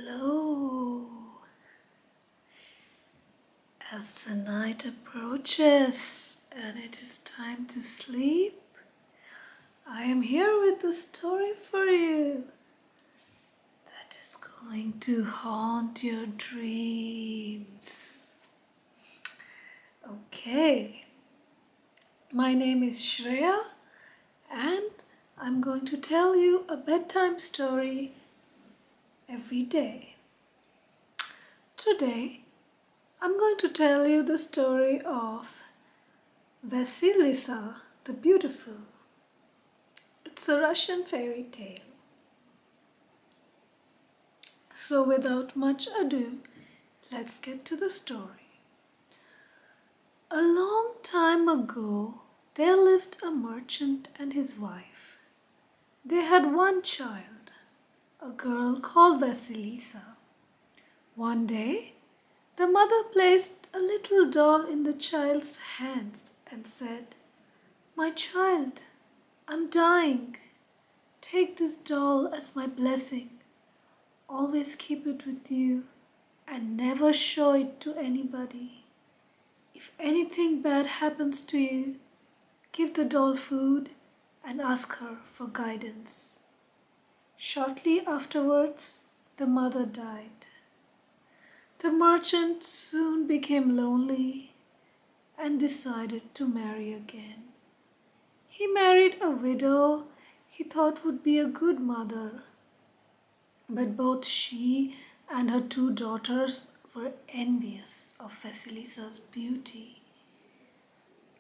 Hello. As the night approaches and it is time to sleep, I am here with a story for you that is going to haunt your dreams. Okay, my name is Shreya and I'm going to tell you a bedtime story every day. Today, I'm going to tell you the story of Vasilisa the Beautiful. It's a Russian fairy tale. So without much ado, let's get to the story. A long time ago, there lived a merchant and his wife. They had one child, a girl called Vasilisa. One day, the mother placed a little doll in the child's hands and said, "My child, I'm dying. Take this doll as my blessing. Always keep it with you and never show it to anybody. If anything bad happens to you, give the doll food and ask her for guidance." Shortly afterwards, the mother died. The merchant soon became lonely and decided to marry again. He married a widow he thought would be a good mother, but both she and her two daughters were envious of Vasilisa's beauty.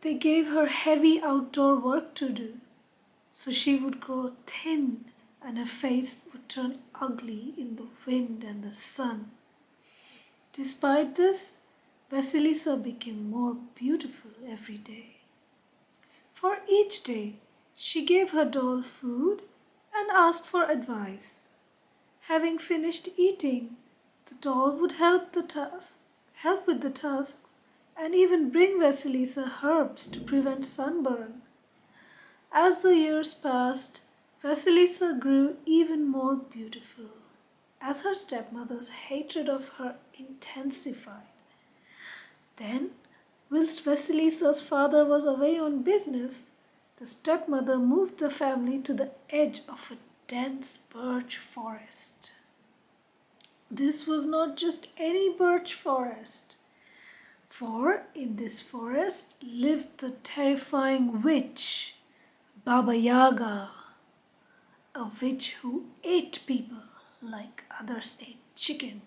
They gave her heavy outdoor work to do, so she would grow thin and her face would turn ugly in the wind and the sun. Despite this, Vasilisa became more beautiful every day. For each day, she gave her doll food and asked for advice. Having finished eating, the doll would help with the tasks, and even bring Vasilisa herbs to prevent sunburn. As the years passed, Vasilisa grew even more beautiful, as her stepmother's hatred of her intensified. Then, whilst Vasilisa's father was away on business, the stepmother moved the family to the edge of a dense birch forest. This was not just any birch forest, for in this forest lived the terrifying witch, Baba Yaga, a witch who ate people like others ate chicken.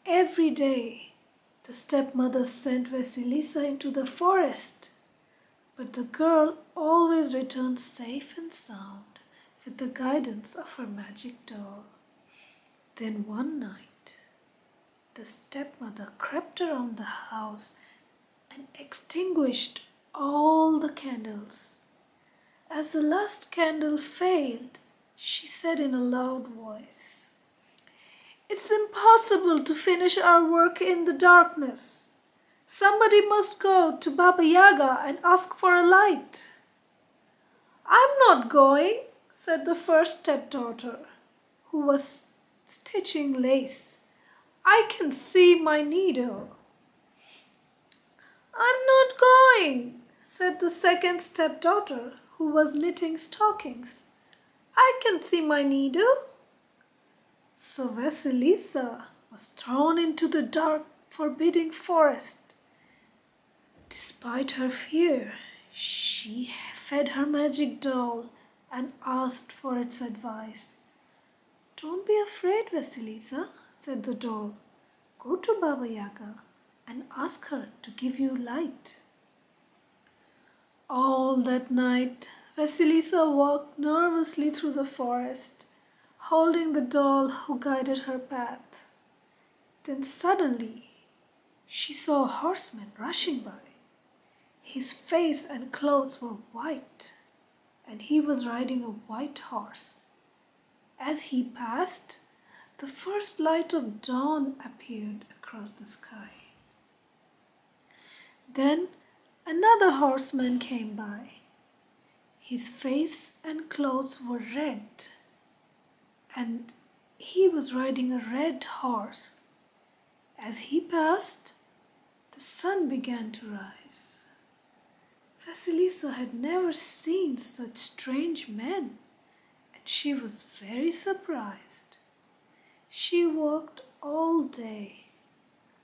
Every day, the stepmother sent Vasilisa into the forest, but the girl always returned safe and sound with the guidance of her magic doll. Then one night, the stepmother crept around the house and extinguished all the candles. As the last candle failed, she said in a loud voice, "It's impossible to finish our work in the darkness. Somebody must go to Baba Yaga and ask for a light." "I'm not going," said the first stepdaughter, who was stitching lace. "I can see my needle." "I'm not going," said the second stepdaughter, who was knitting stockings. "I can see my needle." So Vasilisa was thrown into the dark, forbidding forest. Despite her fear, she fed her magic doll and asked for its advice. "Don't be afraid, Vasilisa," said the doll. "Go to Baba Yaga and ask her to give you light." All that night, Vasilisa walked nervously through the forest, holding the doll who guided her path. Then suddenly, she saw a horseman rushing by. His face and clothes were white, and he was riding a white horse. As he passed, the first light of dawn appeared across the sky. Then another horseman came by. His face and clothes were red, and he was riding a red horse. As he passed, the sun began to rise. Vasilisa had never seen such strange men, and she was very surprised. She walked all day,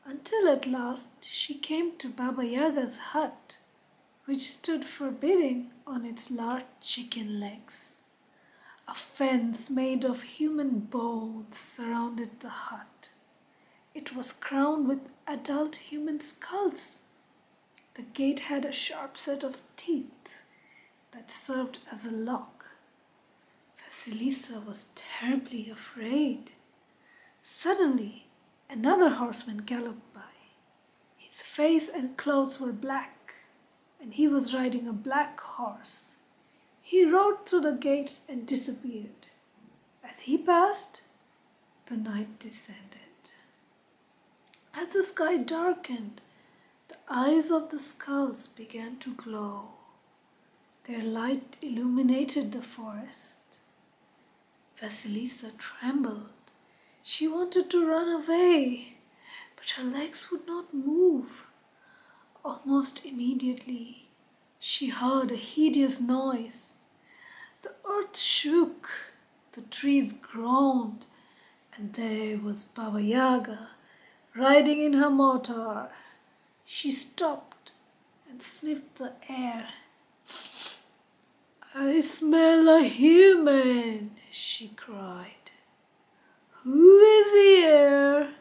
until at last she came to Baba Yaga's hut, which stood forbidding on its large chicken legs. A fence made of human bones surrounded the hut. It was crowned with adult human skulls. The gate had a sharp set of teeth that served as a lock. Vasilisa was terribly afraid. Suddenly, another horseman galloped by. His face and clothes were black, and he was riding a black horse. He rode through the gates and disappeared. As he passed, the night descended. As the sky darkened, the eyes of the skulls began to glow. Their light illuminated the forest. Vasilisa trembled. She wanted to run away, but her legs would not move. Almost immediately, she heard a hideous noise. The earth shook, the trees groaned, and there was Baba Yaga riding in her motor. She stopped and sniffed the air. "I smell a human," she cried. "Who is here?"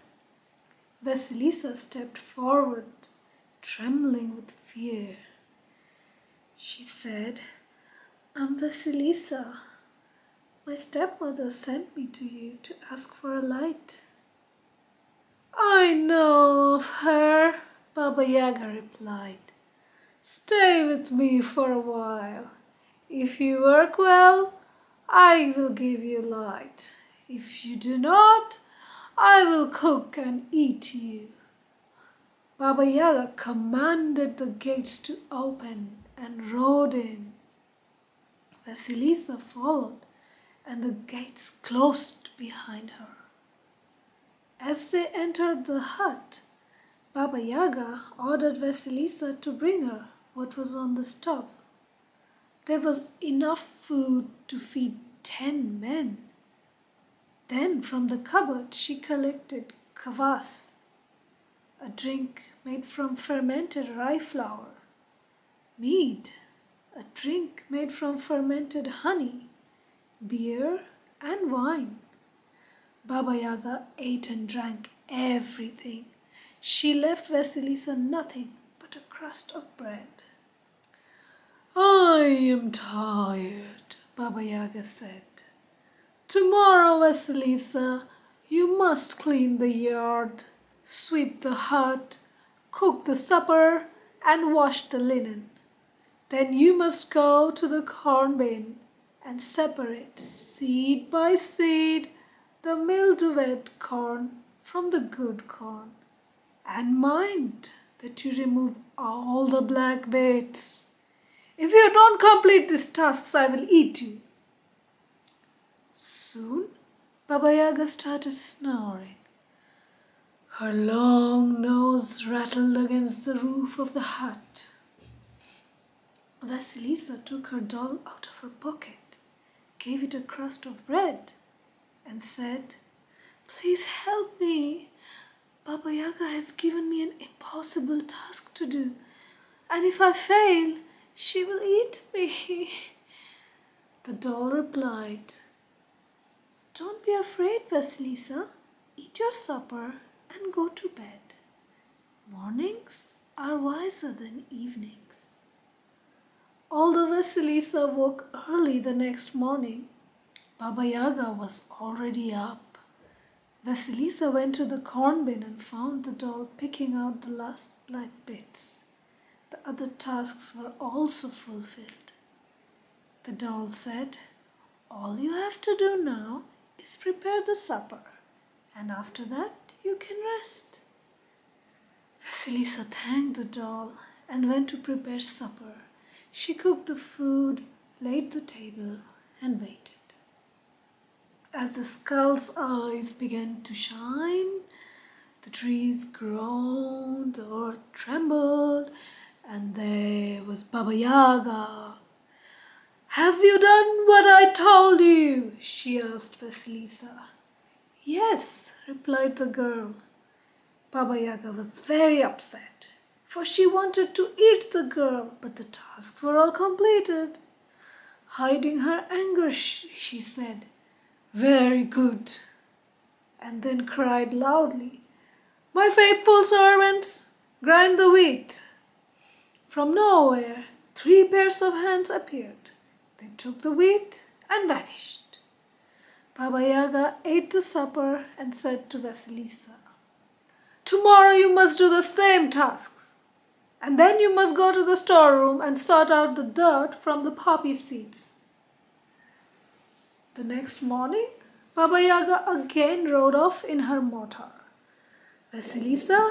Vasilisa stepped forward, trembling with fear. She said, "I'm Vasilisa. My stepmother sent me to you to ask for a light." "I know of her," Baba Yaga replied. "Stay with me for a while. If you work well, I will give you light. If you do not, I will cook and eat you." Baba Yaga commanded the gates to open and rode in. Vasilisa followed, and the gates closed behind her. As they entered the hut, Baba Yaga ordered Vasilisa to bring her what was on the stove. There was enough food to feed 10 men. Then from the cupboard she collected kvass, a drink made from fermented rye flour, mead, a drink made from fermented honey, beer and wine. Baba Yaga ate and drank everything. She left Vasilisa nothing but a crust of bread. "I am tired," Baba Yaga said. "Tomorrow, Vasilisa, you must clean the yard, sweep the hut, cook the supper, and wash the linen. Then you must go to the corn bin and separate seed by seed the mildewed corn from the good corn. And mind that you remove all the black bits. If you don't complete these tasks, I will eat you." Soon, Baba Yaga started snoring. Her long nose rattled against the roof of the hut. Vasilisa took her doll out of her pocket, gave it a crust of bread, and said, "Please help me. Baba Yaga has given me an impossible task to do, and if I fail, she will eat me." The doll replied, "Don't be afraid, Vasilisa. Eat your supper and go to bed. Mornings are wiser than evenings." Although Vasilisa woke early the next morning, Baba Yaga was already up. Vasilisa went to the corn bin and found the doll picking out the last black bits. The other tasks were also fulfilled. The doll said, "All you have to do now is prepare the supper, and after that you can rest." Vasilisa thanked the doll and went to prepare supper. She cooked the food, laid the table, and waited. As the skull's eyes began to shine, the trees groaned, the earth trembled, and there was Baba Yaga. "Have you done what I told you?" she asked Vasilisa. "Yes," replied the girl. Baba Yaga was very upset, for she wanted to eat the girl, but the tasks were all completed. Hiding her anger, she said, "Very good," and then cried loudly, "My faithful servants, grind the wheat." From nowhere, 3 pairs of hands appeared. They took the wheat and vanished. Baba Yaga ate the supper and said to Vasilisa, "Tomorrow you must do the same tasks, and then you must go to the storeroom and sort out the dirt from the poppy seeds." The next morning, Baba Yaga again rode off in her motor. Vasilisa,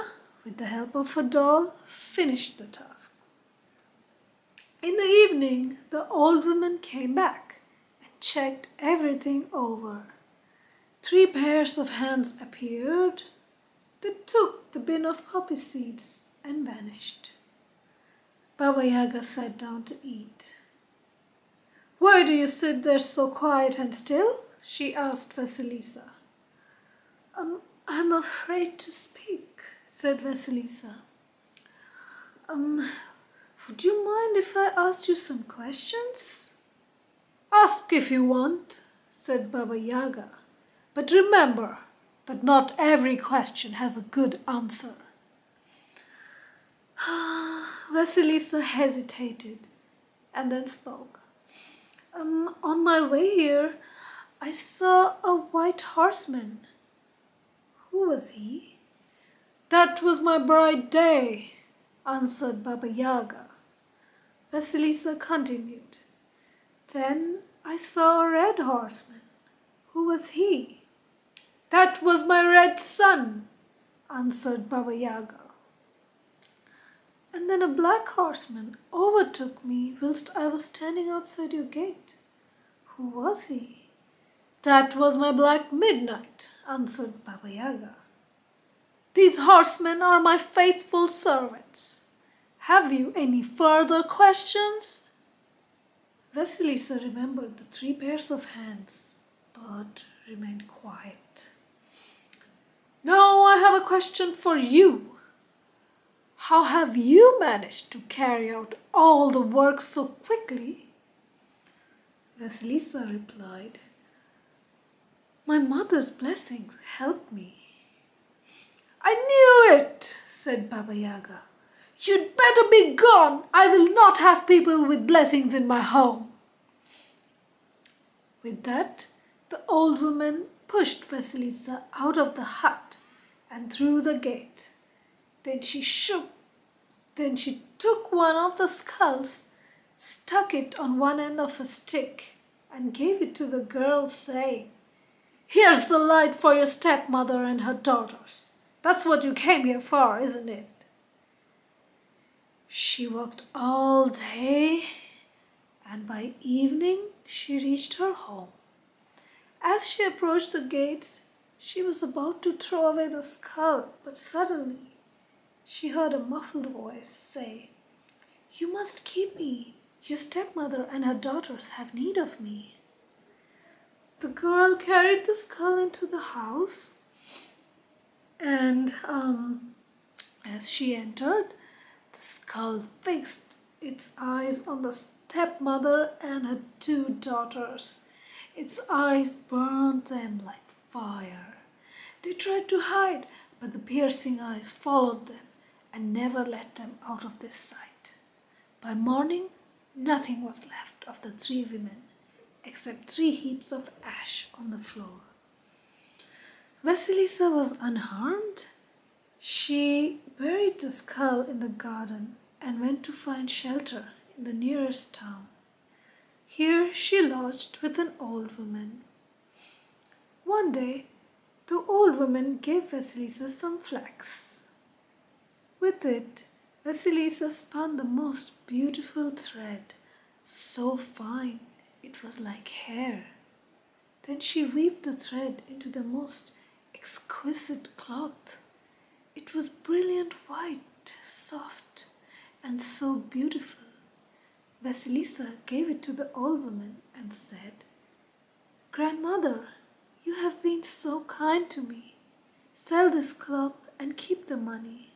with the help of her doll, finished the task. In the evening, the old woman came back and checked everything over. 3 pairs of hands appeared. They took the bin of poppy seeds and vanished. Baba Yaga sat down to eat. "Why do you sit there so quiet and still?" she asked Vasilisa. I'm afraid to speak," said Vasilisa. Would you mind if I asked you some questions?" "Ask if you want," said Baba Yaga. "But remember that not every question has a good answer." Vasilisa hesitated and then spoke. On my way here, I saw a white horseman." "Who was he?" "That was my bride Day," answered Baba Yaga. Vasilisa continued. "Then I saw a red horseman. Who was he?" "That was my red son," answered Baba Yaga. "And then a black horseman overtook me whilst I was standing outside your gate. Who was he?" "That was my black midnight," answered Baba Yaga. "These horsemen are my faithful servants. Have you any further questions?" Vasilisa remembered the 3 pairs of hands, but remained quiet. "Now I have a question for you. How have you managed to carry out all the work so quickly?" Vasilisa replied, "My mother's blessings helped me." "I knew it," said Baba Yaga. "You'd better be gone. I will not have people with blessings in my home." With that, the old woman pushed Vasilisa out of the hut and through the gate. Then she took one of the skulls, stuck it on one end of a stick, and gave it to the girl, saying, "Here's the light for your stepmother and her daughters. That's what you came here for, isn't it?" She walked all day, and by evening she reached her home. As she approached the gates, she was about to throw away the skull, but suddenly she heard a muffled voice say, "You must keep me. Your stepmother and her daughters have need of me." The girl carried the skull into the house, and as she entered, the skull fixed its eyes on the stepmother and her 2 daughters. Its eyes burned them like fire. They tried to hide, but the piercing eyes followed them and never let them out of their sight. By morning, nothing was left of the 3 women except 3 heaps of ash on the floor. Vasilisa was unharmed. She buried the skull in the garden and went to find shelter in the nearest town. Here she lodged with an old woman. One day, the old woman gave Vasilisa some flax. With it, Vasilisa spun the most beautiful thread, so fine it was like hair. Then she weaved the thread into the most exquisite cloth. It was brilliant white, soft, and so beautiful. Vasilisa gave it to the old woman and said, "Grandmother, you have been so kind to me. Sell this cloth and keep the money."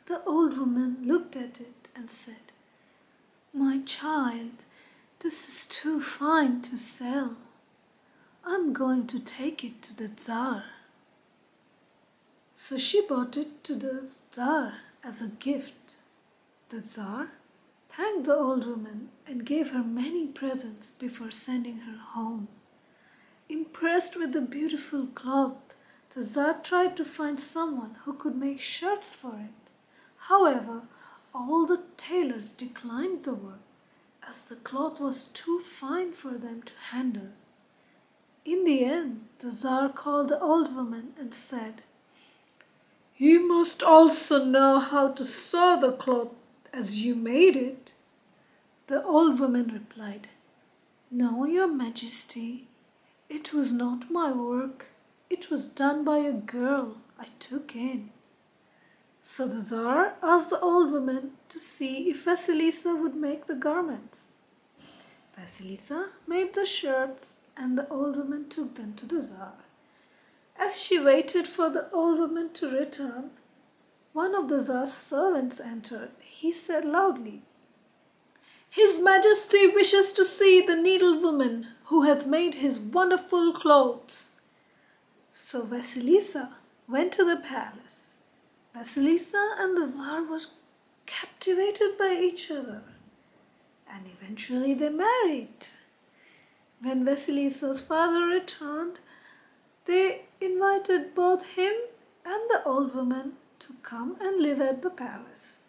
The old woman looked at it and said, "My child, this is too fine to sell. I'm going to take it to the Tsar." So she brought it to the Tsar as a gift. The Tsar thanked the old woman and gave her many presents before sending her home. Impressed with the beautiful cloth, the Tsar tried to find someone who could make shirts for it. However, all the tailors declined the work as the cloth was too fine for them to handle. In the end, the Tsar called the old woman and said, "You must also know how to sew the cloth as you made it." The old woman replied, "No, Your Majesty, it was not my work. It was done by a girl I took in." So the Tsar asked the old woman to see if Vasilisa would make the garments. Vasilisa made the shirts and the old woman took them to the Tsar. As she waited for the old woman to return, one of the Tsar's servants entered. He said loudly, "His Majesty wishes to see the needlewoman who hath made his wonderful clothes." So Vasilisa went to the palace. Vasilisa and the Tsar was captivated by each other, and eventually they married. When Vasilisa's father returned, they invited both him and the old woman to come and live at the palace.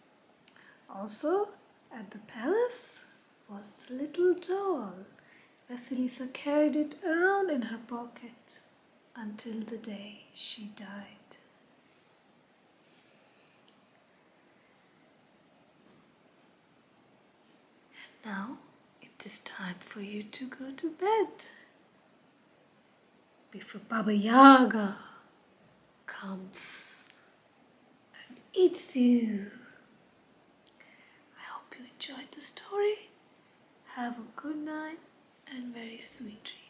Also, at the palace was the little doll. Vasilisa carried it around in her pocket until the day she died. Now it is time for you to go to bed before Baba Yaga comes and eats you. I hope you enjoyed the story. Have a good night and very sweet dreams.